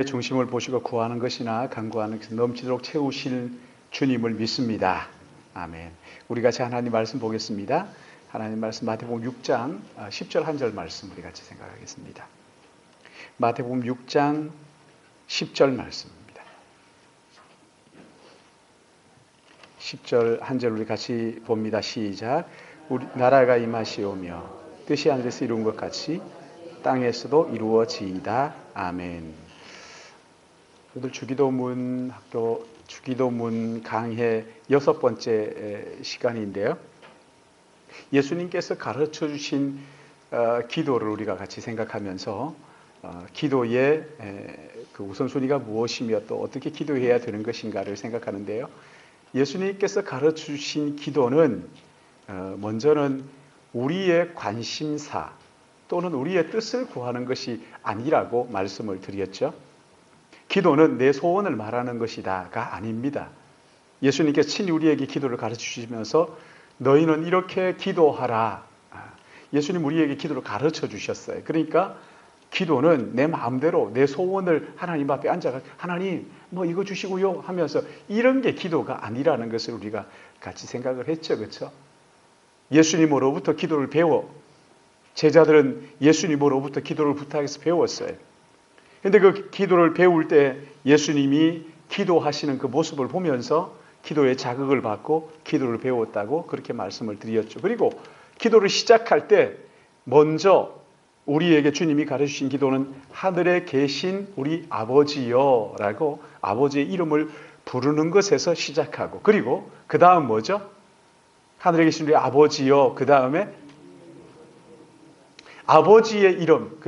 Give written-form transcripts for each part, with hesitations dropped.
중심을 보시고 구하는 것이나 간구하는 것이 넘치도록 채우실 주님을 믿습니다. 아멘. 우리 같이 하나님 말씀 보겠습니다. 하나님 말씀 마태복음 6장 10절 한 절 말씀 우리 같이 생각하겠습니다. 마태복음 6장 10절 말씀입니다. 10절 한 절 우리 같이 봅니다. 시작. 우리 나라가 임하시오며 뜻이 하늘에서 이룬 것 같이 땅에서도 이루어지이다. 아멘. 오늘 주기도문 학교 주기도문 강해 6번째 시간인데요. 예수님께서 가르쳐 주신 기도를 우리가 같이 생각하면서 기도의 그 우선순위가 무엇이며 또 어떻게 기도해야 되는 것인가를 생각하는데요. 예수님께서 가르쳐 주신 기도는 먼저는 우리의 관심사 또는 우리의 뜻을 구하는 것이 아니라고 말씀을 드렸죠. 기도는 내 소원을 말하는 것이다가 아닙니다. 예수님께서 친히 우리에게 기도를 가르쳐 주시면서 너희는 이렇게 기도하라. 예수님 우리에게 기도를 가르쳐 주셨어요. 그러니까 기도는 내 마음대로 내 소원을 하나님 앞에 앉아서 하나님 뭐 이거 주시고요 하면서 이런 게 기도가 아니라는 것을 우리가 같이 생각을 했죠. 그렇죠? 예수님으로부터 기도를 배워 제자들은 예수님으로부터 기도를 부탁해서 배웠어요. 그런데 그 기도를 배울 때 예수님이 기도하시는 그 모습을 보면서 기도의 자극을 받고 기도를 배웠다고 그렇게 말씀을 드렸죠. 그리고 기도를 시작할 때 먼저 우리에게 주님이 가르쳐주신 기도는 하늘에 계신 우리 아버지여 라고 아버지의 이름을 부르는 것에서 시작하고 그리고 그 다음 뭐죠? 하늘에 계신 우리 아버지여 그 다음에 아버지의 이름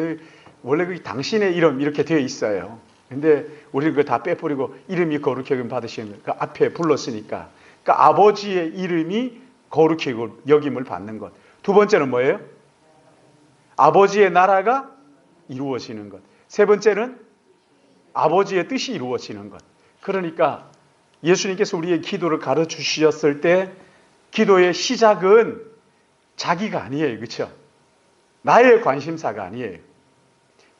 원래 그 당신의 이름 이렇게 되어 있어요. 근데 우리는 그거 다 빼버리고 이름이 거룩히 여김 받으시는 그 앞에 불렀으니까. 그러니까 아버지의 이름이 거룩히 여김을 받는 것. 두 번째는 뭐예요? 아버지의 나라가 이루어지는 것. 세 번째는 아버지의 뜻이 이루어지는 것. 그러니까 예수님께서 우리의 기도를 가르쳐 주셨을 때 기도의 시작은 자기가 아니에요. 그렇죠? 나의 관심사가 아니에요.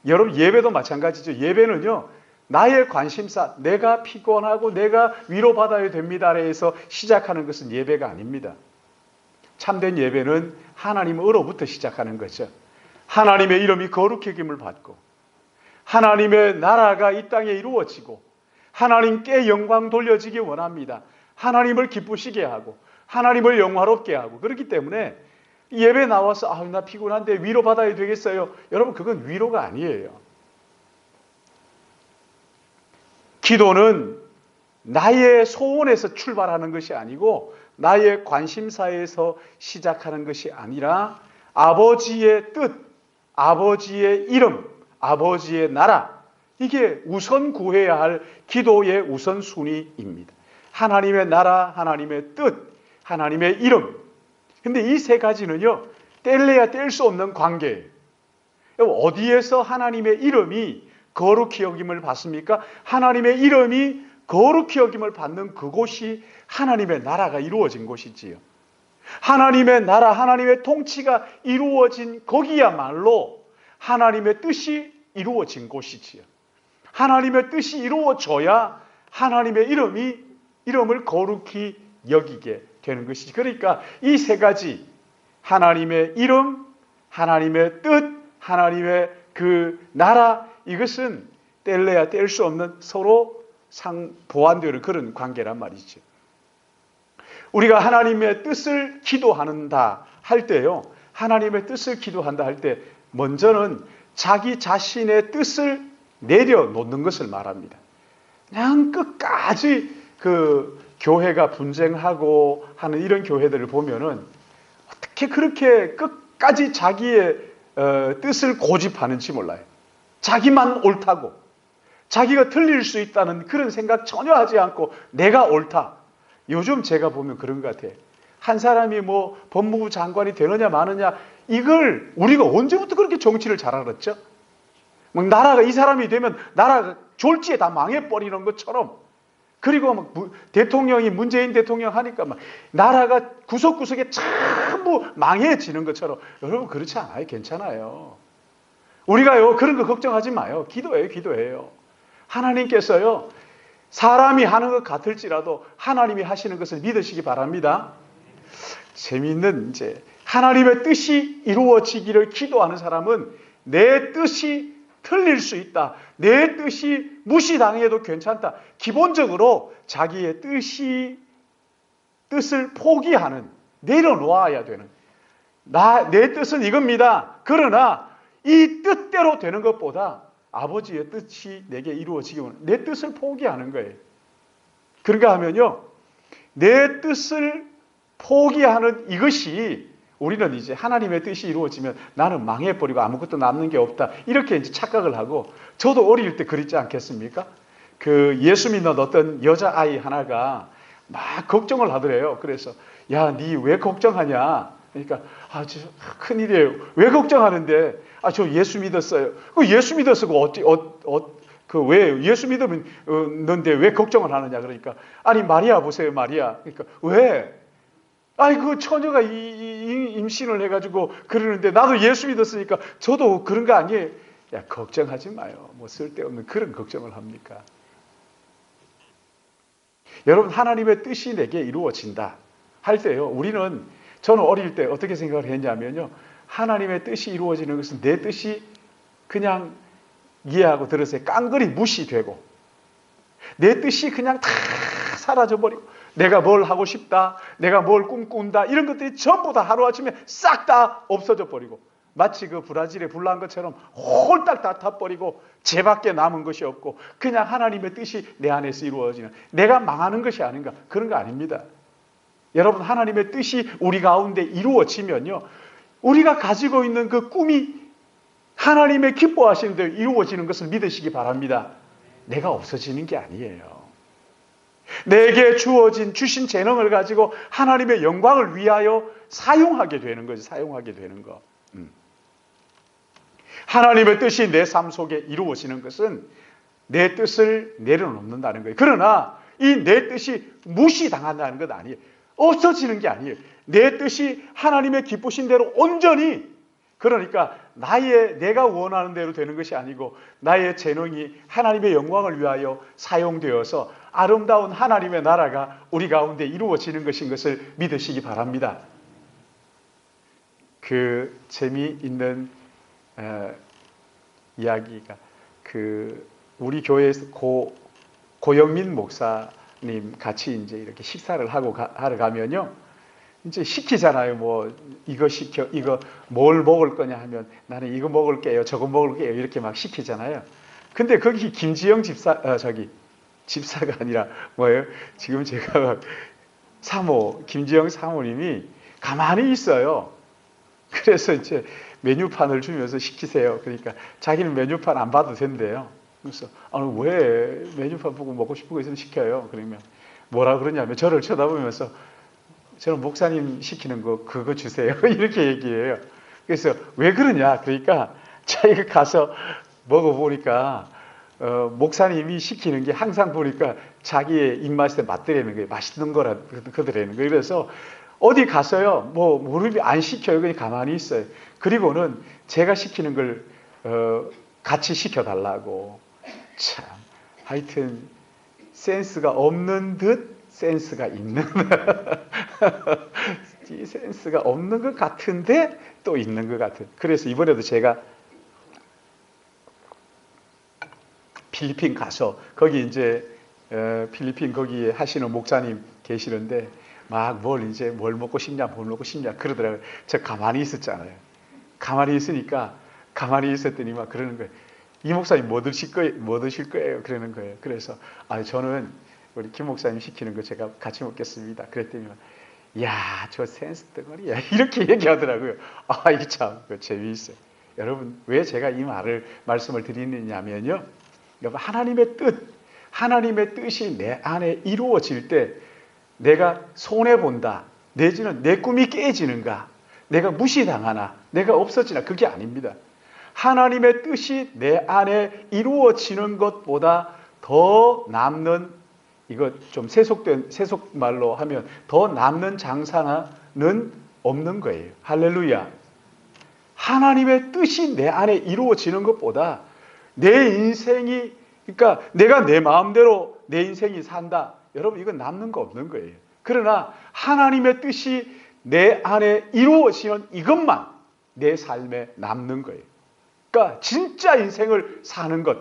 여러분 예배도 마찬가지죠. 예배는요. 나의 관심사, 내가 피곤하고 내가 위로받아야 됩니다. 해서 시작하는 것은 예배가 아닙니다. 참된 예배는 하나님으로부터 시작하는 거죠. 하나님의 이름이 거룩히 여김을 받고 하나님의 나라가 이 땅에 이루어지고 하나님께 영광 돌려지기 원합니다. 하나님을 기쁘시게 하고 하나님을 영화롭게 하고 그렇기 때문에 예배 나와서 나 피곤한데 위로받아야 되겠어요. 여러분 그건 위로가 아니에요. 기도는 나의 소원에서 출발하는 것이 아니고 나의 관심사에서 시작하는 것이 아니라 아버지의 뜻, 아버지의 이름, 아버지의 나라 이게 우선 구해야 할 기도의 우선순위입니다. 하나님의 나라, 하나님의 뜻, 하나님의 이름 근데 이 세 가지는요, 뗄래야 뗄 수 없는 관계예요. 어디에서 하나님의 이름이 거룩히 여김을 받습니까? 하나님의 이름이 거룩히 여김을 받는 그곳이 하나님의 나라가 이루어진 곳이지요. 하나님의 나라, 하나님의 통치가 이루어진 거기야말로 하나님의 뜻이 이루어진 곳이지요. 하나님의 뜻이 이루어져야 하나님의 이름을 거룩히 여기게 되는 것이지. 그러니까 이 세 가지 하나님의 이름, 하나님의 뜻, 하나님의 그 나라 이것은 뗄래야 뗄 수 없는 서로 보완되는 그런 관계란 말이죠. 우리가 하나님의 뜻을 기도한다 할 때요. 하나님의 뜻을 기도한다 할 때 먼저는 자기 자신의 뜻을 내려놓는 것을 말합니다. 그냥 끝까지 교회가 분쟁하고 하는 이런 교회들을 보면은 어떻게 그렇게 끝까지 자기의 뜻을 고집하는지 몰라요. 자기만 옳다고 자기가 틀릴 수 있다는 그런 생각 전혀 하지 않고 내가 옳다. 요즘 제가 보면 그런 것 같아요. 한 사람이 뭐 법무부 장관이 되느냐 마느냐 이걸 우리가 언제부터 그렇게 정치를 잘 알았죠? 막 나라가 이 사람이 되면 나라가 졸지에 다 망해버리는 것처럼 그리고 막 대통령이 문재인 대통령 하니까 막 나라가 구석구석에 전부 망해지는 것처럼 여러분 그렇지 않아요. 괜찮아요. 우리가요 그런 거 걱정하지 마요. 기도해요. 하나님께서요, 사람이 하는 것 같을지라도 하나님이 하시는 것을 믿으시기 바랍니다. 재미있는 이제 하나님의 뜻이 이루어지기를 기도하는 사람은 내 뜻이 틀릴 수 있다. 내 뜻이 무시당해도 괜찮다. 기본적으로 자기의 뜻을 포기하는, 내려놓아야 되는, 내 뜻은 이겁니다. 그러나 이 뜻대로 되는 것보다 아버지의 뜻이 내게 이루어지기 원해. 내 뜻을 포기하는 거예요. 그런가 하면요, 내 뜻을 포기하는 이것이, 우리는 이제 하나님의 뜻이 이루어지면 나는 망해버리고 아무것도 남는 게 없다, 이렇게 이제 착각을 하고, 저도 어릴 때 그랬지 않겠습니까? 그 예수 믿는 어떤 여자아이 하나가 막 걱정을 하더래요. 그래서 야, 니 왜 걱정하냐? 그러니까 큰일이에요. 왜 걱정하는데? 저 예수 믿었어요. 예수 믿었어. 왜 예수 믿었는데 왜 걱정을 하느냐? 그러니까 아니 마리아 보세요, 마리아. 그러니까 왜? 그 처녀가 임신을 해가지고 그러는데 나도 예수 믿었으니까 저도 그런 거 아니에요? 야, 걱정하지 마요. 뭐 쓸데없는 그런 걱정을 합니까? 여러분, 하나님의 뜻이 내게 이루어진다 할 때요, 저는 어릴 때 어떻게 생각을 했냐면요, 하나님의 뜻이 이루어지는 것은 내 뜻이 그냥 이해하고 들었어요. 깡그리 무시되고 내 뜻이 그냥 다 사라져버리고, 내가 뭘 하고 싶다, 내가 뭘 꿈꾼다, 이런 것들이 전부 다 하루아침에 싹 다 없어져 버리고, 마치 그 브라질에 불난 것처럼 홀딱 다 타버리고 죄밖에 남은 것이 없고, 그냥 하나님의 뜻이 내 안에서 이루어지는, 내가 망하는 것이 아닌가, 그런 거 아닙니다. 여러분, 하나님의 뜻이 우리 가운데 이루어지면요, 우리가 가지고 있는 그 꿈이 하나님의 기뻐하시는 대로 이루어지는 것을 믿으시기 바랍니다. 내가 없어지는 게 아니에요. 내게 주신 재능을 가지고 하나님의 영광을 위하여 사용하게 되는 거죠. 사용하게 되는 거. 하나님의 뜻이 내 삶 속에 이루어지는 것은 내 뜻을 내려놓는다는 거예요. 그러나 이 내 뜻이 무시당한다는 건 아니에요. 없어지는 게 아니에요. 내 뜻이 하나님의 기쁘신 대로 온전히, 그러니까 내가 원하는 대로 되는 것이 아니고 나의 재능이 하나님의 영광을 위하여 사용되어서 아름다운 하나님의 나라가 우리 가운데 이루어지는 것인 것을 믿으시기 바랍니다. 그 재미있는 이야기가, 우리 교회에서 고영민 목사님 같이 이제 이렇게 식사를 하러 가면요, 이제 시키잖아요. 뭐 이거 시켜, 이거 뭘 먹을 거냐 하면 나는 이거 먹을게요, 저거 먹을게요, 이렇게 막 시키잖아요. 근데 거기 김지영 집사가 아니라 뭐예요? 지금 제가 김지영 사모님이 가만히 있어요. 그래서 이제 메뉴판을 주면서 시키세요. 그러니까 자기는 메뉴판 안 봐도 된대요. 그래서 왜 메뉴판 보고 먹고 싶은 거 있으면 시켜요. 그러면 뭐라 그러냐면 저를 쳐다보면서 저는 목사님 시키는 거 그거 주세요. 이렇게 얘기해요. 그래서 왜 그러냐? 그러니까 자기가 가서 먹어보니까 목사님이 시키는 게 항상 보니까 자기의 입맛에 맞더라는 거예요. 맛있는 거라 그러더라는 거예요. 그래서 어디 가서요, 뭐 무릎이 안 시켜요. 그냥 가만히 있어요. 그리고는 제가 시키는 걸 같이 시켜달라고. 참, 하여튼 센스가 없는 듯 센스가 있는 이 센스가 없는 것 같은데 또 있는 것 같은. 그래서 이번에도 제가 필리핀 가서 거기 이제 필리핀 거기에 하시는 목사님 계시는데 막 뭘 먹고 싶냐 그러더라고요. 제가 가만히 있었잖아요. 가만히 있으니까 가만히 있었더니 막 그러는 거예요. 이 목사님 뭐 드실 거예요? 그러는 거예요. 그래서 저는 우리 김 목사님 시키는 거 제가 같이 먹겠습니다. 그랬더니 야, 저 센스 덩어리야, 이렇게 얘기하더라고요. 이게 참 재미있어요. 여러분, 왜 제가 이 말씀을 드리느냐면요, 여러분, 하나님의 뜻이 내 안에 이루어질 때 내가 손해본다, 내지는 내 꿈이 깨지는가, 내가 무시당하나, 내가 없어지나, 그게 아닙니다. 하나님의 뜻이 내 안에 이루어지는 것보다 더 남는, 이거 좀 세속말로 하면 더 남는 장사는 없는 거예요. 할렐루야. 하나님의 뜻이 내 안에 이루어지는 것보다 내 인생이 그러니까 내가 내 마음대로 내 인생이 산다. 여러분 이건 남는 거 없는 거예요. 그러나 하나님의 뜻이 내 안에 이루어지는 이것만 내 삶에 남는 거예요. 그러니까 진짜 인생을 사는 것,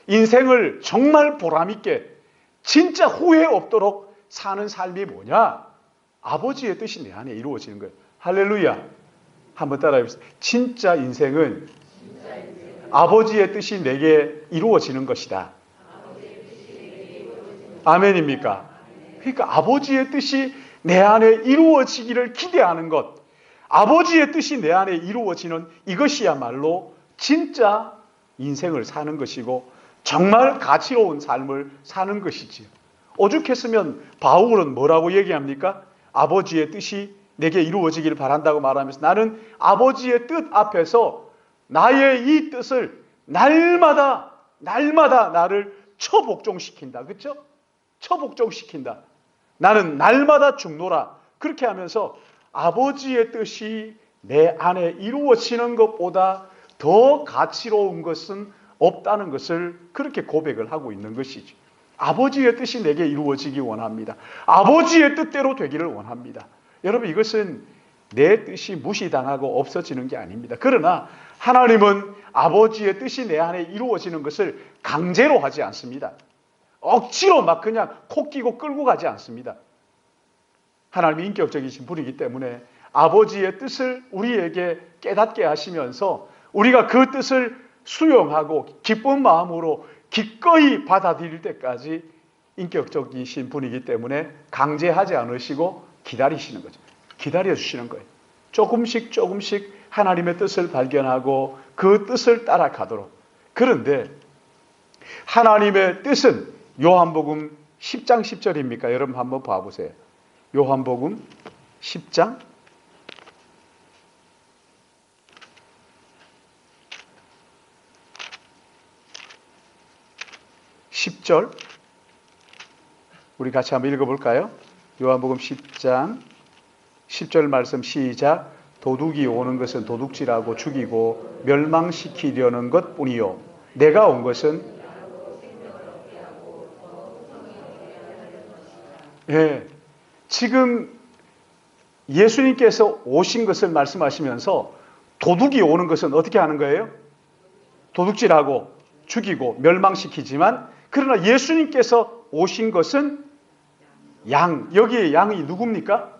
인생을 정말 보람있게 진짜 후회 없도록 사는 삶이 뭐냐? 아버지의 뜻이 내 안에 이루어지는 거예요. 할렐루야. 한번 따라해보세요. 진짜 인생은 아버지의 뜻이 내게 이루어지는 것이다. 아멘입니까? 그러니까 아버지의 뜻이 내 안에 이루어지기를 기대하는 것, 아버지의 뜻이 내 안에 이루어지는 이것이야말로 진짜 인생을 사는 것이고 정말 가치로운 삶을 사는 것이지요. 오죽했으면 바울은 뭐라고 얘기합니까? 아버지의 뜻이 내게 이루어지기를 바란다고 말하면서 나는 아버지의 뜻 앞에서 나의 이 뜻을 날마다 나를 처복종시킨다. 그렇죠? 처복종시킨다. 나는 날마다 죽노라. 그렇게 하면서 아버지의 뜻이 내 안에 이루어지는 것보다 더 가치로운 것은 없다는 것을 그렇게 고백을 하고 있는 것이죠. 아버지의 뜻이 내게 이루어지기 원합니다. 아버지의 뜻대로 되기를 원합니다. 여러분 이것은 내 뜻이 무시당하고 없어지는 게 아닙니다. 그러나 하나님은 아버지의 뜻이 내 안에 이루어지는 것을 강제로 하지 않습니다. 억지로 막 그냥 코 끼고 끌고 가지 않습니다. 하나님이 인격적이신 분이기 때문에 아버지의 뜻을 우리에게 깨닫게 하시면서 우리가 그 뜻을 수용하고 기쁜 마음으로 기꺼이 받아들일 때까지 인격적이신 분이기 때문에 강제하지 않으시고 기다리시는 거죠. 기다려주시는 거예요. 조금씩 하나님의 뜻을 발견하고 그 뜻을 따라가도록. 그런데 하나님의 뜻은 요한복음 10장 10절입니까? 여러분 한번 봐보세요. 요한복음 10장 10절 우리 같이 한번 읽어볼까요? 요한복음 10장 10절 말씀 시작. 도둑이 오는 것은 도둑질하고 죽이고 멸망시키려는 것뿐이요 내가 온 것은 지금 예수님께서 오신 것을 말씀하시면서 도둑이 오는 것은 어떻게 하는 거예요? 도둑질하고 죽이고 멸망시키지만 그러나 예수님께서 오신 것은 여기에 양이 누굽니까?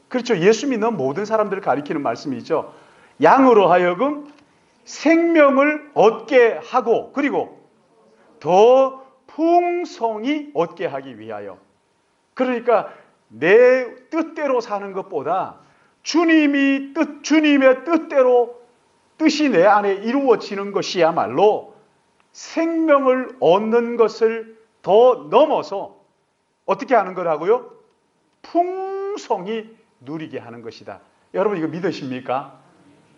그렇죠. 예수 믿는 모든 사람들을 가리키는 말씀이죠. 양으로 하여금 생명을 얻게 하고 그리고 더 풍성히 얻게 하기 위하여. 그러니까 내 뜻대로 사는 것보다 주님의 뜻대로 뜻이 내 안에 이루어지는 것이야말로 생명을 얻는 것을 더 넘어서 어떻게 하는 거라고요? 풍성히 누리게 하는 것이다. 여러분 이거 믿으십니까?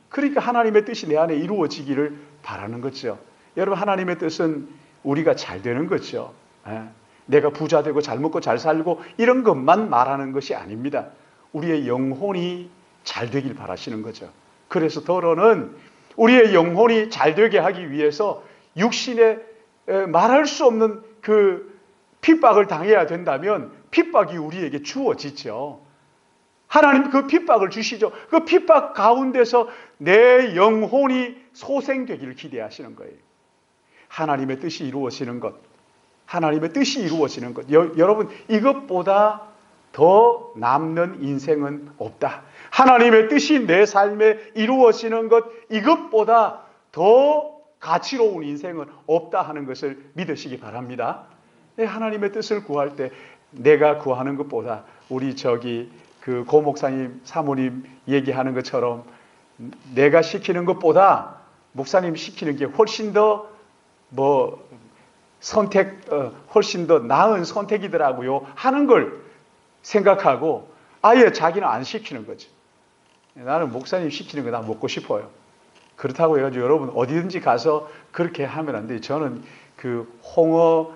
그러니까 하나님의 뜻이 내 안에 이루어지기를 바라는 거죠. 여러분 하나님의 뜻은 우리가 잘 되는 거죠. 내가 부자 되고 잘 먹고 잘 살고 이런 것만 말하는 것이 아닙니다. 우리의 영혼이 잘 되길 바라시는 거죠. 그래서 더러는 우리의 영혼이 잘 되게 하기 위해서 육신에 말할 수 없는 그 핍박을 당해야 된다면 핍박이 우리에게 주어지죠. 하나님 그 핍박을 주시죠. 그 핍박 가운데서 내 영혼이 소생되기를 기대하시는 거예요. 하나님의 뜻이 이루어지는 것. 하나님의 뜻이 이루어지는 것. 여러분 이것보다 더 남는 인생은 없다. 하나님의 뜻이 내 삶에 이루어지는 것 이것보다 더 가치로운 인생은 없다 하는 것을 믿으시기 바랍니다. 하나님의 뜻을 구할 때 내가 구하는 것보다 우리 그 고목사님 사모님 얘기하는 것처럼 내가 시키는 것보다 목사님 시키는 게 훨씬 더 훨씬 더 나은 선택이더라고요 하는 걸 생각하고 아예 자기는 안 시키는 거죠. 나는 목사님 시키는 거 나 먹고 싶어요. 그렇다고 해가지고 여러분 어디든지 가서 그렇게 하면 안 돼요. 저는 그 홍어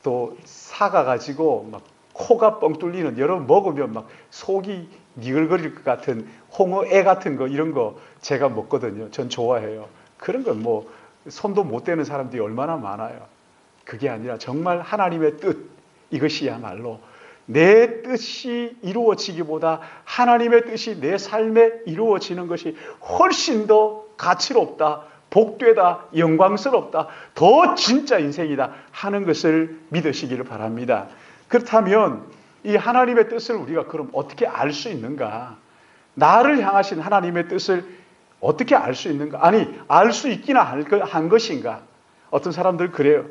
또 사가가지고 막 코가 뻥 뚫리는 여러분 먹으면 막 속이 니글거릴 것 같은 홍어 애 같은 거 이런 거 제가 먹거든요. 전 좋아해요. 그런 건 손도 못 대는 사람들이 얼마나 많아요. 그게 아니라 정말 하나님의 뜻, 이것이야말로 내 뜻이 이루어지기보다 하나님의 뜻이 내 삶에 이루어지는 것이 훨씬 더 가치롭다, 복되다, 영광스럽다, 더 진짜 인생이다 하는 것을 믿으시기를 바랍니다. 그렇다면 이 하나님의 뜻을 우리가 그럼 어떻게 알 수 있는가? 나를 향하신 하나님의 뜻을 어떻게 알 수 있는가? 아니, 알 수 있기나 한 것인가? 어떤 사람들 그래요.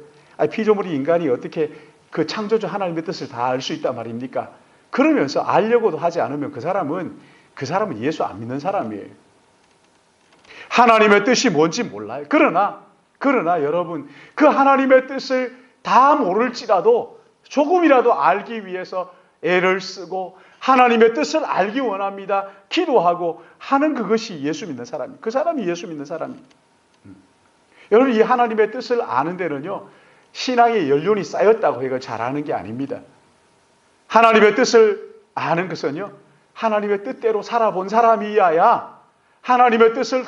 피조물이 인간이 어떻게 그 창조주 하나님의 뜻을 다 알 수 있단 말입니까? 그러면서 알려고도 하지 않으면 그 사람은 예수 안 믿는 사람이에요. 하나님의 뜻이 뭔지 몰라요. 그러나 여러분, 그 하나님의 뜻을 다 모를지라도 조금이라도 알기 위해서 애를 쓰고 하나님의 뜻을 알기 원합니다. 기도하고 하는 그것이 예수 믿는 사람이에요. 그 사람이 예수 믿는 사람이에요. 여러분, 이 하나님의 뜻을 아는 데는요, 신앙의 연륜이 쌓였다고 해서 잘하는 게 아닙니다. 하나님의 뜻을 아는 것은요, 하나님의 뜻대로 살아본 사람이어야 하나님의 뜻을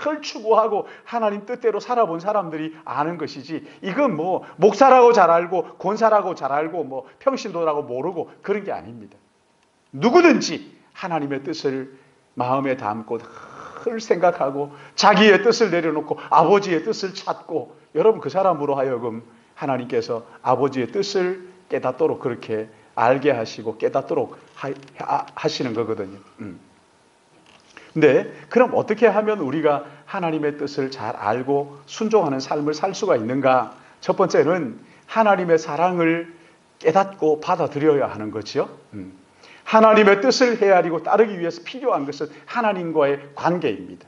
늘 추구하고 하나님 뜻대로 살아본 사람들이 아는 것이지, 이건 뭐 목사라고 잘 알고 권사라고 잘 알고 뭐 평신도라고 모르고 그런 게 아닙니다. 누구든지 하나님의 뜻을 마음에 담고 늘 생각하고 자기의 뜻을 내려놓고 아버지의 뜻을 찾고, 여러분 그 사람으로 하여금 하나님께서 아버지의 뜻을 깨닫도록 그렇게 알게 하시고 깨닫도록 하시는 거거든요. 근데 그럼 어떻게 하면 우리가 하나님의 뜻을 잘 알고 순종하는 삶을 살 수가 있는가? 첫 번째는 하나님의 사랑을 깨닫고 받아들여야 하는 거죠. 하나님의 뜻을 헤아리고 따르기 위해서 필요한 것은 하나님과의 관계입니다.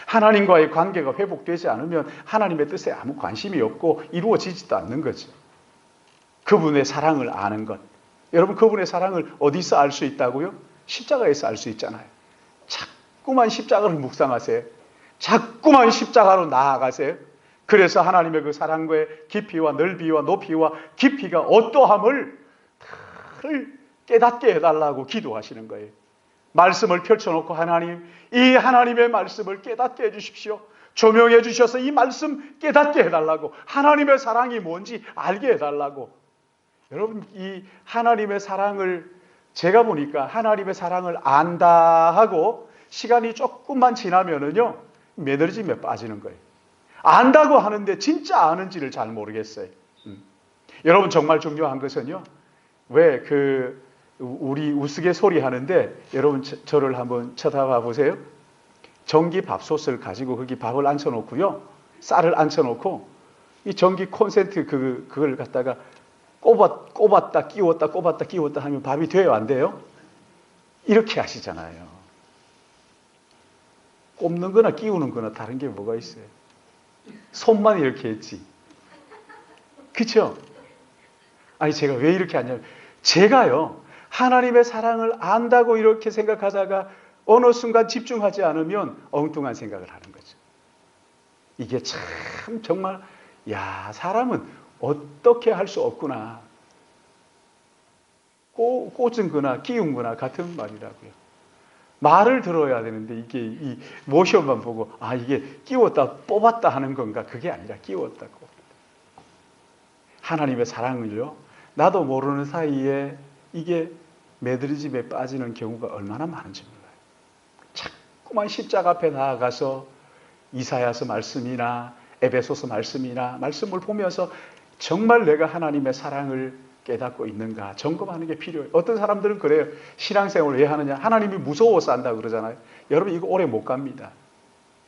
하나님과의 관계가 회복되지 않으면 하나님의 뜻에 아무 관심이 없고 이루어지지도 않는 거죠. 그분의 사랑을 아는 것. 여러분, 그분의 사랑을 어디서 알 수 있다고요? 십자가에서 알 수 있잖아요. 자꾸만 십자가를 묵상하세요. 자꾸만 십자가로 나아가세요. 그래서 하나님의 그 사랑과의 깊이와 넓이와 높이와 깊이가 어떠함을 늘 깨닫게 해달라고 기도하시는 거예요. 말씀을 펼쳐놓고 하나님, 이 하나님의 말씀을 깨닫게 해주십시오. 조명해 주셔서 이 말씀 깨닫게 해달라고, 하나님의 사랑이 뭔지 알게 해달라고. 여러분, 이 하나님의 사랑을 제가 보니까 하나님의 사랑을 안다 하고 시간이 조금만 지나면은요, 매너리즘에 빠지는 거예요. 안다고 하는데 진짜 아는지를 잘 모르겠어요. 여러분, 정말 중요한 것은요, 왜 우리 우스갯소리 하는데, 여러분 저를 한번 쳐다봐 보세요. 전기 밥솥을 가지고 거기 밥을 앉혀놓고요, 쌀을 앉혀놓고 이 전기 콘센트 그걸 갖다가 꼽았다 끼웠다 꼽았다 끼웠다 하면 밥이 돼요, 안 돼요? 이렇게 하시잖아요. 꼽는 거나 끼우는 거나 다른 게 뭐가 있어요? 손만 이렇게 했지. 그렇죠? 아니, 제가 왜 이렇게 하냐면, 제가요, 하나님의 사랑을 안다고 이렇게 생각하다가 어느 순간 집중하지 않으면 엉뚱한 생각을 하는 거죠. 이게 참 정말, 사람은 어떻게 할 수 없구나. 꽂은 거나 끼운 거나 같은 말이라고요. 말을 들어야 되는데 이게 이 모션만 보고 이게 끼웠다 뽑았다 하는 건가? 그게 아니라 끼웠다고. 하나님의 사랑을요, 나도 모르는 사이에 이게 매드리즘에 빠지는 경우가 얼마나 많은지 몰라요. 자꾸만 십자가 앞에 나아가서 이사야서 말씀이나 에베소서 말씀이나 말씀을 보면서 정말 내가 하나님의 사랑을 깨닫고 있는가 점검하는 게 필요해요. 어떤 사람들은 그래요. 신앙생활을 왜 하느냐? 하나님이 무서워서 한다고 그러잖아요. 여러분, 이거 오래 못 갑니다.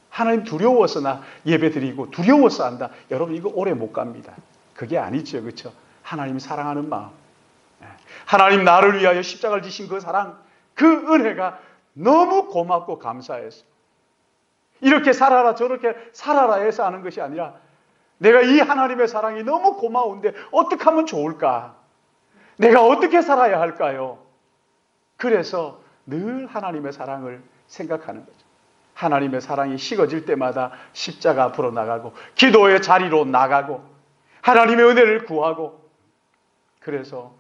하나님 두려워서 나 예배 드리고 두려워서 한다. 여러분, 이거 오래 못 갑니다. 그게 아니죠. 그렇죠? 하나님 사랑하는 마음, 하나님 나를 위하여 십자가를 지신 그 사랑, 그 은혜가 너무 고맙고 감사해서 이렇게 살아라 저렇게 살아라 해서 하는 것이 아니라, 내가 이 하나님의 사랑이 너무 고마운데 어떻게 하면 좋을까? 내가 어떻게 살아야 할까요? 그래서 늘 하나님의 사랑을 생각하는 거죠. 하나님의 사랑이 식어질 때마다 십자가 앞으로 나가고 기도의 자리로 나가고 하나님의 은혜를 구하고, 그래서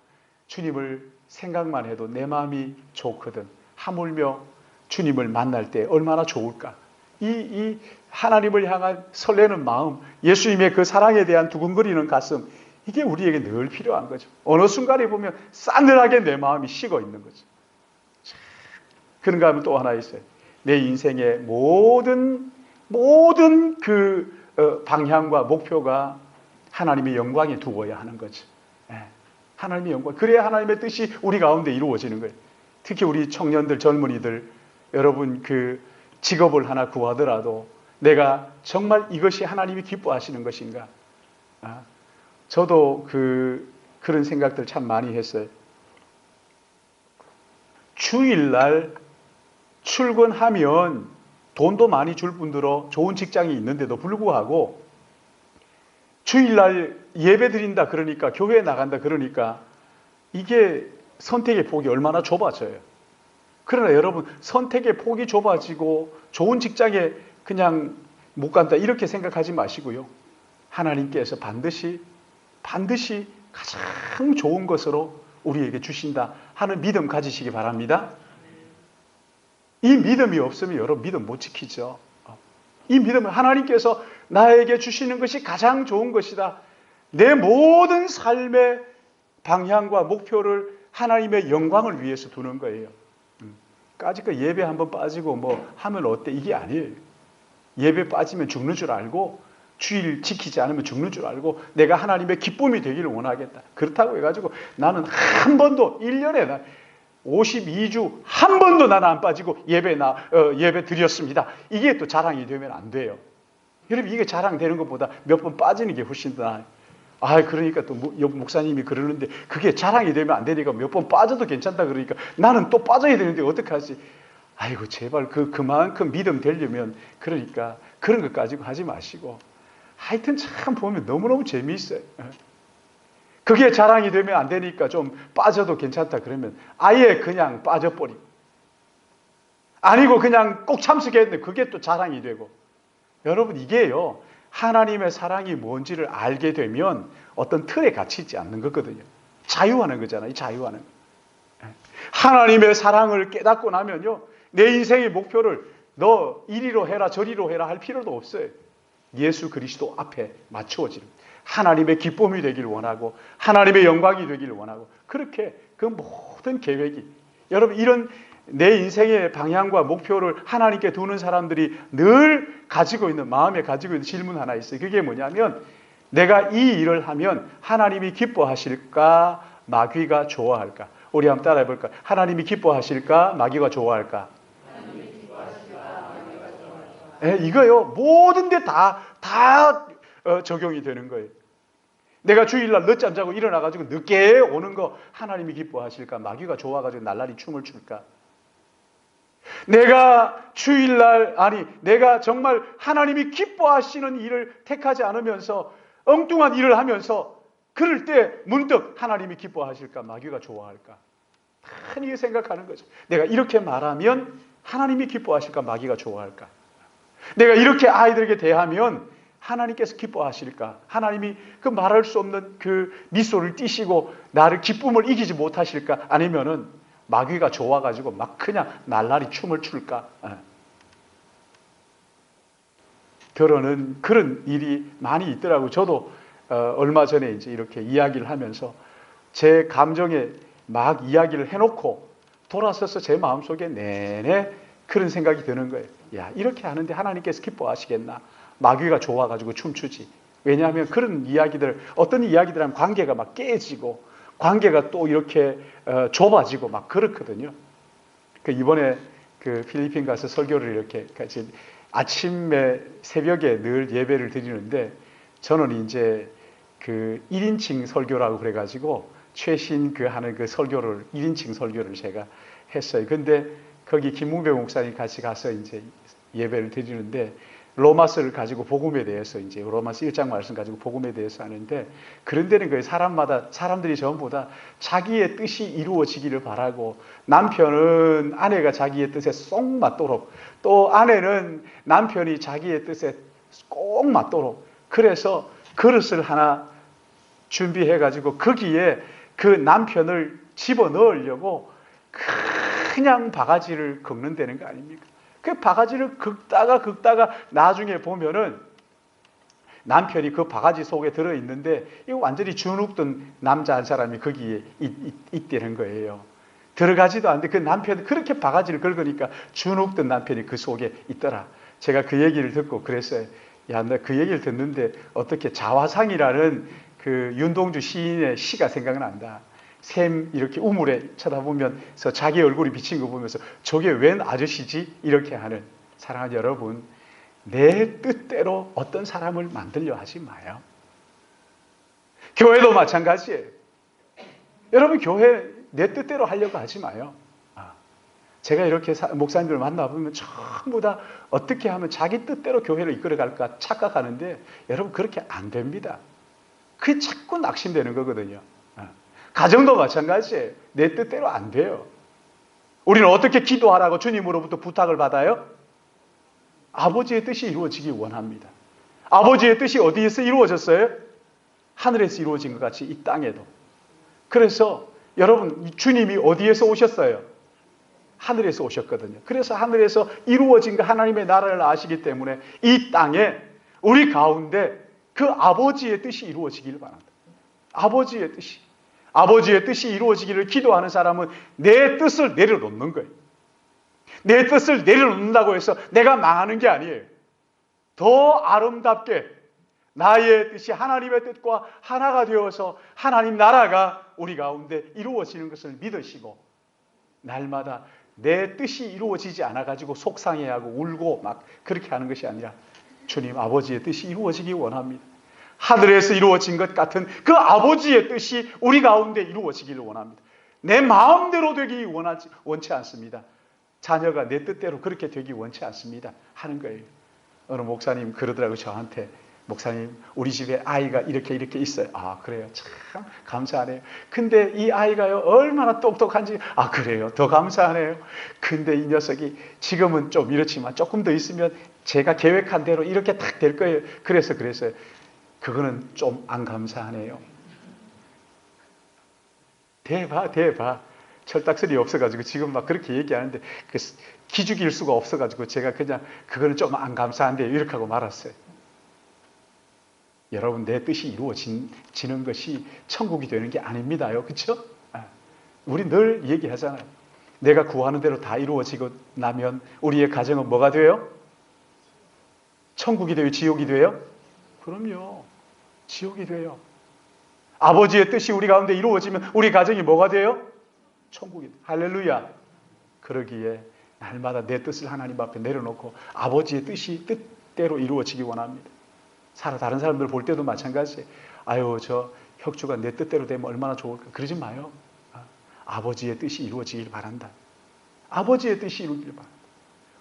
주님을 생각만 해도 내 마음이 좋거든. 하물며 주님을 만날 때 얼마나 좋을까? 이 하나님을 향한 설레는 마음, 예수님의 그 사랑에 대한 두근거리는 가슴, 이게 우리에게 늘 필요한 거죠. 어느 순간에 보면 싸늘하게 내 마음이 식어 있는 거죠. 그런가 하면 또 하나 있어요. 내 인생의 모든 그 방향과 목표가 하나님의 영광에 두어야 하는 거죠. 하나님의 영광. 그래야 하나님의 뜻이 우리 가운데 이루어지는 거예요. 특히 우리 청년들, 젊은이들, 여러분 그 직업을 하나 구하더라도 내가 정말 이것이 하나님이 기뻐하시는 것인가? 저도 그런 생각들 참 많이 했어요. 주일날 출근하면 돈도 많이 줄 뿐더러 좋은 직장이 있는데도 불구하고 주일날 예배 드린다 그러니까 교회에 나간다 그러니까 이게 선택의 폭이 얼마나 좁아져요. 그러나 여러분 선택의 폭이 좁아지고 좋은 직장에 그냥 못 간다 이렇게 생각하지 마시고요. 하나님께서 반드시 가장 좋은 것으로 우리에게 주신다 하는 믿음 가지시기 바랍니다. 이 믿음이 없으면 여러분 믿음 못 지키죠. 이 믿음은 하나님께서 나에게 주시는 것이 가장 좋은 것이다. 내 모든 삶의 방향과 목표를 하나님의 영광을 위해서 두는 거예요. 까짓거 예배 한번 빠지고 뭐 하면 어때? 이게 아니에요. 예배 빠지면 죽는 줄 알고 주일 지키지 않으면 죽는 줄 알고 내가 하나님의 기쁨이 되기를 원하겠다. 그렇다고 해가지고 나는 한 번도 1년에 52주 한 번도 나는 안 빠지고 예배 드렸습니다. 이게 또 자랑이 되면 안 돼요. 여러분 이게 자랑되는 것보다 몇 번 빠지는 게 훨씬 더 나아요. 그러니까 또 목사님이 그러는데 그게 자랑이 되면 안 되니까 몇 번 빠져도 괜찮다 그러니까 나는 또 빠져야 되는데 어떡하지? 아이고 제발 그만큼 믿음 되려면 그러니까 그런 것 가지고 하지 마시고 하여튼 참 보면 너무너무 재미있어요. 그게 자랑이 되면 안 되니까 좀 빠져도 괜찮다 그러면 아예 그냥 빠져버리고 아니고 그냥 꼭 참석했는데 그게 또 자랑이 되고 여러분 이게요 하나님의 사랑이 뭔지를 알게 되면 어떤 틀에 갇히지 않는 거거든요. 자유하는 거잖아요. 자유하는 거. 하나님의 사랑을 깨닫고 나면요 내 인생의 목표를 너 이리로 해라 저리로 해라 할 필요도 없어요. 예수 그리스도 앞에 맞추어지는 하나님의 기쁨이 되기를 원하고 하나님의 영광이 되기를 원하고 그렇게 그 모든 계획이 여러분 이런 내 인생의 방향과 목표를 하나님께 두는 사람들이 늘 가지고 있는 마음에 가지고 있는 질문 하나 있어요. 그게 뭐냐면 내가 이 일을 하면 하나님이 기뻐하실까 마귀가 좋아할까? 우리 한번 따라해 볼까? 하나님이 기뻐하실까 마귀가 좋아할까? 이거요 모든 데 다 적용이 되는 거예요. 내가 주일날 늦잠 자고 일어나가지고 늦게 오는 거 하나님이 기뻐하실까? 마귀가 좋아가지고 날라리 춤을 출까? 내가 내가 정말 하나님이 기뻐하시는 일을 택하지 않으면서 엉뚱한 일을 하면서 그럴 때 문득 하나님이 기뻐하실까? 마귀가 좋아할까? 흔히 생각하는 거죠. 내가 이렇게 말하면 하나님이 기뻐하실까? 마귀가 좋아할까? 내가 이렇게 아이들에게 대하면 하나님께서 기뻐하실까? 하나님이 그 말할 수 없는 그 미소를 띠시고 나를 기쁨을 이기지 못하실까? 아니면은 마귀가 좋아가지고 막 그냥 날라리 춤을 출까? 결혼은 그런 일이 많이 있더라고요. 저도 얼마 전에 이제 이렇게 이야기를 하면서 제 감정에 막 이야기를 해놓고 돌아서서 제 마음속에 내내 그런 생각이 드는 거예요. 야, 이렇게 하는데 하나님께서 기뻐하시겠나? 마귀가 좋아가지고 춤추지. 왜냐하면 그런 이야기들, 어떤 이야기들 하면 관계가 막 깨지고 관계가 또 이렇게 좁아지고 막 그렇거든요. 이번에 그 필리핀 가서 설교를 이렇게 같이 아침에 새벽에 늘 예배를 드리는데 저는 이제 그 1인칭 설교라고 그래가지고 최신 하는 그 설교를 1인칭 설교를 제가 했어요. 근데 거기 김문배 목사님 같이 가서 이제 예배를 드리는데 로마서를 가지고 복음에 대해서 이제 로마서 1장 말씀 가지고 복음에 대해서 하는데 그런 데는 그 사람들이 전부 다 자기의 뜻이 이루어지기를 바라고 남편은 아내가 자기의 뜻에 쏙 맞도록 또 아내는 남편이 자기의 뜻에 꼭 맞도록 그래서 그릇을 하나 준비해 가지고 거기에 그 남편을 집어넣으려고 그냥 바가지를 긁는다는 거 아닙니까? 그 바가지를 긁다가 나중에 보면은 남편이 그 바가지 속에 들어있는데 이거 완전히 주눅든 남자 한 사람이 거기에 있다는 거예요. 들어가지도 않는데 그 남편이 그렇게 바가지를 긁으니까 주눅든 남편이 그 속에 있더라. 제가 그 얘기를 듣고 그랬어요. 야, 나 그 얘기를 듣는데 어떻게 자화상이라는 그 윤동주 시인의 시가 생각난다. 샘 이렇게 우물에 쳐다보면서 자기 얼굴이 비친 거 보면서 저게 웬 아저씨지? 이렇게 하는. 사랑하는 여러분, 내 뜻대로 어떤 사람을 만들려 하지 마요. 교회도 마찬가지예요. 여러분, 교회 내 뜻대로 하려고 하지 마요. 제가 이렇게 목사님들을 만나보면 전부 다 어떻게 하면 자기 뜻대로 교회를 이끌어갈까 착각하는데 여러분 그렇게 안 됩니다. 그게 자꾸 낙심되는 거거든요. 가정도 마찬가지예요. 내 뜻대로 안 돼요. 우리는 어떻게 기도하라고 주님으로부터 부탁을 받아요? 아버지의 뜻이 이루어지기 원합니다. 아버지의 뜻이 어디에서 이루어졌어요? 하늘에서 이루어진 것 같이 이 땅에도. 그래서 여러분 주님이 어디에서 오셨어요? 하늘에서 오셨거든요. 그래서 하늘에서 이루어진 그 하나님의 나라를 아시기 때문에 이 땅에 우리 가운데 그 아버지의 뜻이 이루어지길 바랍니다. 아버지의 뜻이. 아버지의 뜻이 이루어지기를 기도하는 사람은 내 뜻을 내려놓는 거예요. 내 뜻을 내려놓는다고 해서 내가 망하는 게 아니에요. 더 아름답게 나의 뜻이 하나님의 뜻과 하나가 되어서 하나님 나라가 우리 가운데 이루어지는 것을 믿으시고 날마다 내 뜻이 이루어지지 않아가지고 속상해하고 울고 막 그렇게 하는 것이 아니라 주님 아버지의 뜻이 이루어지기 원합니다. 하늘에서 이루어진 것 같은 그 아버지의 뜻이 우리 가운데 이루어지기를 원합니다. 내 마음대로 되기 원치 않습니다. 자녀가 내 뜻대로 그렇게 되기 원치 않습니다. 하는 거예요. 어느 목사님 그러더라고요. 저한테. 목사님 우리 집에 아이가 이렇게 있어요. 아 그래요. 참 감사하네요. 근데 이 아이가요 얼마나 똑똑한지 아 그래요. 더 감사하네요. 근데 이 녀석이 지금은 좀 이렇지만 조금 더 있으면 제가 계획한 대로 이렇게 딱 될 거예요. 그랬어요. 그거는 좀 안 감사하네요. 대봐. 철딱선이 없어가지고 지금 막 그렇게 얘기하는데 기죽일 수가 없어가지고 제가 그냥 그거는 좀 안 감사한데요. 이렇게 하고 말았어요. 여러분 내 뜻이 이루어지는 것이 천국이 되는 게 아닙니다요. 그렇죠? 우리 늘 얘기하잖아요. 내가 구하는 대로 다 이루어지고 나면 우리의 가정은 뭐가 돼요? 천국이 돼요? 지옥이 돼요? 그럼요. 지옥이 돼요. 아버지의 뜻이 우리 가운데 이루어지면 우리 가정이 뭐가 돼요? 천국이 돼요. 할렐루야. 그러기에 날마다 내 뜻을 하나님 앞에 내려놓고 아버지의 뜻이 뜻대로 이루어지기 원합니다. 다른 사람들 볼 때도 마찬가지예요. 아유 저 혁주가 내 뜻대로 되면 얼마나 좋을까. 그러지 마요. 아버지의 뜻이 이루어지길 바란다. 아버지의 뜻이 이루어지길 바란다.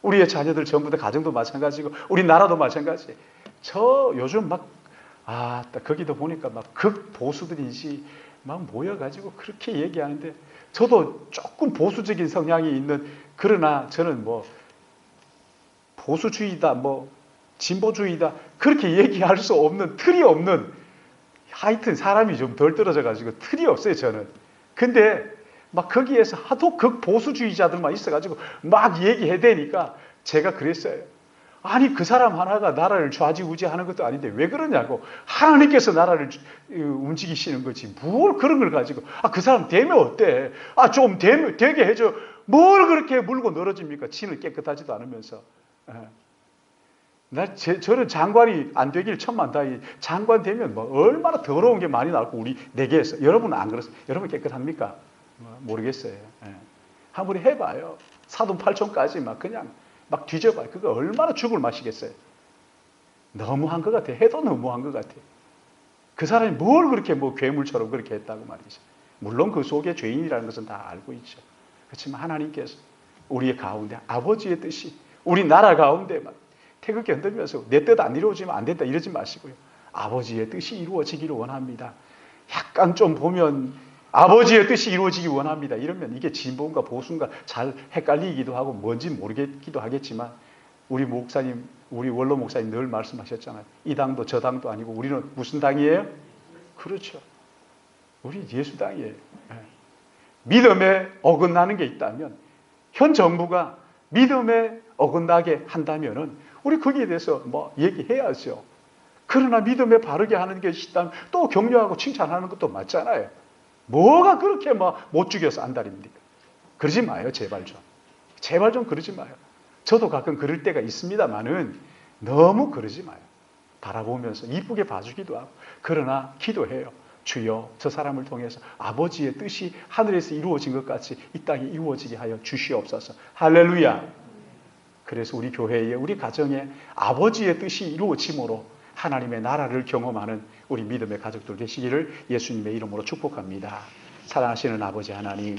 우리의 자녀들 전부 다 가정도 마찬가지고 우리 나라도 마찬가지예요. 저 요즘 거기도 보니까 막 극보수들이지 막 모여가지고 그렇게 얘기하는데 저도 조금 보수적인 성향이 있는 그러나 저는 뭐 보수주의다 진보주의다 그렇게 얘기할 수 없는 틀이 없는 하여튼 사람이 좀 덜 떨어져 가지고 틀이 없어요 저는. 근데 막 거기에서 하도 극보수주의자들만 있어가지고 막 얘기해야 되니까 제가 그랬어요. 아니 그 사람 하나가 나라를 좌지우지하는 것도 아닌데 왜 그러냐고. 하나님께서 나라를 움직이시는 거지 뭘 그런 걸 가지고 그 사람 되면 어때. 좀 되게 해줘. 뭘 그렇게 물고 늘어집니까. 진을 깨끗하지도 않으면서. 저는 장관이 안 되길 천만다행히. 장관 되면 뭐 얼마나 더러운 게 많이 나올 거 우리 내게에서. 여러분은 안 그렇습니까? 여러분 깨끗합니까? 모르겠어요. 한번 해봐요. 사돈 8촌까지 막 그냥 막 뒤져봐요. 그거 얼마나 죽을 맛이겠어요. 너무한 것 같아. 해도 너무한 것 같아. 그 사람이 뭘 그렇게 괴물처럼 그렇게 했다고 말이죠. 물론 그 속에 죄인이라는 것은 다 알고 있죠. 그렇지만 하나님께서 우리의 가운데 아버지의 뜻이 우리 나라 가운데만 태극기 흔들면서 내 뜻 안 이루어지면 안 된다 이러지 마시고요. 아버지의 뜻이 이루어지기를 원합니다. 약간 좀 보면 아버지의 뜻이 이루어지기 원합니다. 이러면 이게 진보인가 보수인가 잘 헷갈리기도 하고 뭔지 모르겠기도 하겠지만 우리 목사님, 우리 원로 목사님 늘 말씀하셨잖아요. 이 당도 저 당도 아니고 우리는 무슨 당이에요? 그렇죠. 우리 예수당이에요. 믿음에 어긋나는 게 있다면 현 정부가 믿음에 어긋나게 한다면은 우리 거기에 대해서 얘기해야죠. 그러나 믿음에 바르게 하는 것이 있다면 또 격려하고 칭찬하는 것도 맞잖아요. 뭐가 그렇게 막 못 죽여서 안달입니까? 그러지 마요, 제발 좀. 제발 좀 그러지 마요. 저도 가끔 그럴 때가 있습니다만은 너무 그러지 마요. 바라보면서 이쁘게 봐주기도 하고. 그러나 기도해요. 주여, 저 사람을 통해서 아버지의 뜻이 하늘에서 이루어진 것 같이 이 땅에 이루어지게 하여 주시옵소서. 할렐루야. 그래서 우리 교회에, 우리 가정에 아버지의 뜻이 이루어짐으로 하나님의 나라를 경험하는 우리 믿음의 가족들 되시기를 예수님의 이름으로 축복합니다. 사랑하시는 아버지 하나님,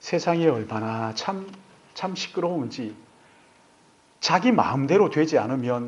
세상이 얼마나 참 시끄러운지, 자기 마음대로 되지 않으면